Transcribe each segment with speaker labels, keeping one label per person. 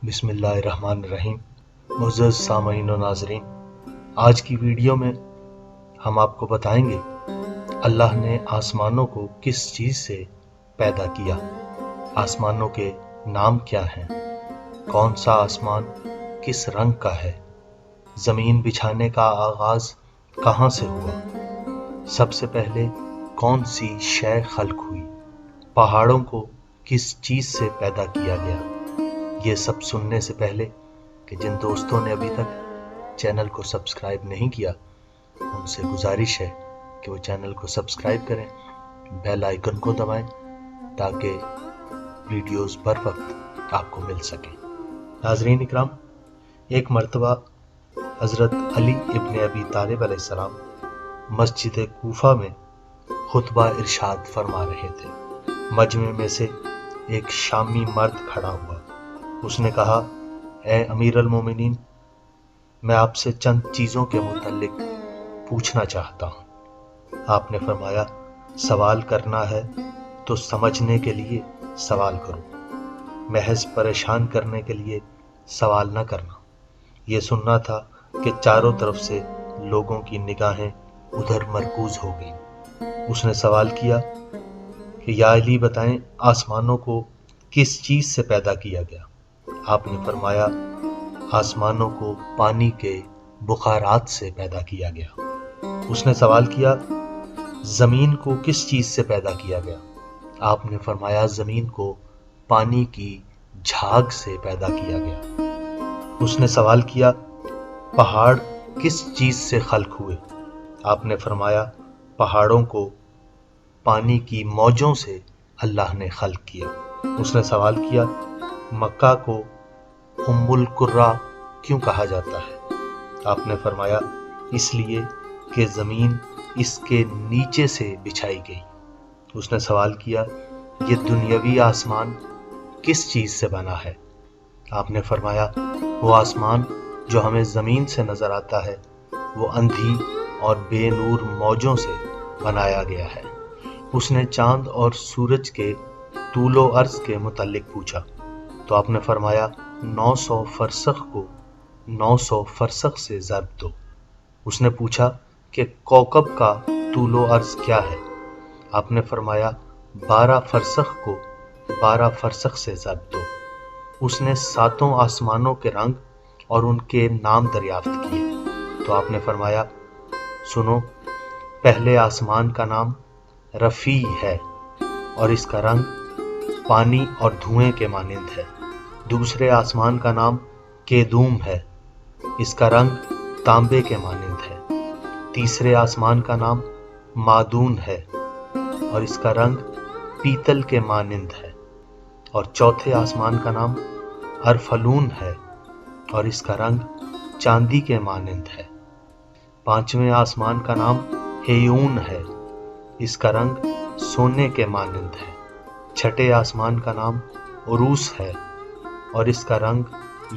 Speaker 1: बिस्मिल्लाहिर्रहमानिर्रहीम। मुअज़्ज़ज़ सामईन और नाज़रीन, आज की वीडियो में हम आपको बताएंगे अल्लाह ने आसमानों को किस चीज़ से पैदा किया, आसमानों के नाम क्या हैं, कौन सा आसमान किस रंग का है, ज़मीन बिछाने का आगाज़ कहाँ से हुआ, सबसे पहले कौन सी शय खल्क हुई, पहाड़ों को किस चीज़ से पैदा किया गया। ये सब सुनने से पहले कि जिन दोस्तों ने अभी तक चैनल को सब्सक्राइब नहीं किया, उनसे गुजारिश है कि वो चैनल को सब्सक्राइब करें, बेल आइकन को दबाएं ताकि वीडियोस बर वक्त आपको मिल सकें। नाज़रीन इकराम, एक मर्तबा हज़रत अली इब्न अबी तालिब अलैहिस्सलाम मस्जिद कूफा में खुतबा इरशाद फरमा रहे थे। मजमे में से एक शामी मर्द खड़ा हुआ। उसने कहा, ए अमीर अल मोमिनीन, मैं आपसे चंद चीज़ों के मुताल्लिक पूछना चाहता हूँ। आपने फरमाया, सवाल करना है तो समझने के लिए सवाल करो, महज परेशान करने के लिए सवाल न करना। ये सुनना था कि चारों तरफ से लोगों की निगाहें उधर मरकूज हो गईं। उसने सवाल किया कि या अली बताएं, आसमानों को किस चीज़ से पैदा किया गया। आपने फरमाया, आसमानों को पानी के बुखारात से पैदा किया गया। उसने सवाल किया, ज़मीन को किस चीज़ से पैदा किया गया। आपने फरमाया, ज़मीन को पानी की झाग से पैदा किया गया। उसने सवाल किया, पहाड़ किस चीज़ से खल्क हुए। आपने फरमाया, पहाड़ों को पानी की मौजों से अल्लाह ने खल्क किया। उसने सवाल किया, मक्का को उम्मुल कुर्रा क्यों कहा जाता है। आपने फरमाया, इसलिए कि ज़मीन इसके नीचे से बिछाई गई। उसने सवाल किया, ये दुनियावी आसमान किस चीज़ से बना है। आपने फरमाया, वो आसमान जो हमें ज़मीन से नज़र आता है वो अंधी और बेनूर मौजों से बनाया गया है। उसने चांद और सूरज के तूलो अर्ज़ के मुताल्लिक पूछा तो आपने फरमाया, 900 फरसख को 900 फरसख से ज़रब दो। उसने पूछा कि कौकब का तूलो अर्ज़ क्या है। आपने फरमाया, 12 फरसख को 12 फरसख से ज़रब दो। उसने सातों आसमानों के रंग और उनके नाम दरियाफ्त किए तो आपने फरमाया, सुनो, पहले आसमान का नाम रफ़ी है और इसका रंग पानी और धुएं के मानिंद है। दूसरे आसमान का नाम केदूम है, इसका रंग तांबे के मानिंद है। तीसरे आसमान का नाम मादून है और इसका रंग पीतल के मानिंद है। और चौथे आसमान का नाम अरफलून है और इसका रंग चांदी के मानिंद है। पांचवें आसमान का नाम हेयून है, इसका रंग सोने के मानिंद है। छठे आसमान का नाम उरूस है और इसका रंग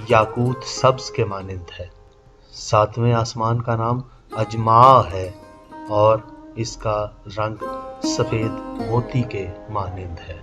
Speaker 1: याकूत सब्ज के मानिंद है। सातवें आसमान का नाम अजमा है और इसका रंग सफ़ेद मोती के मानिंद है।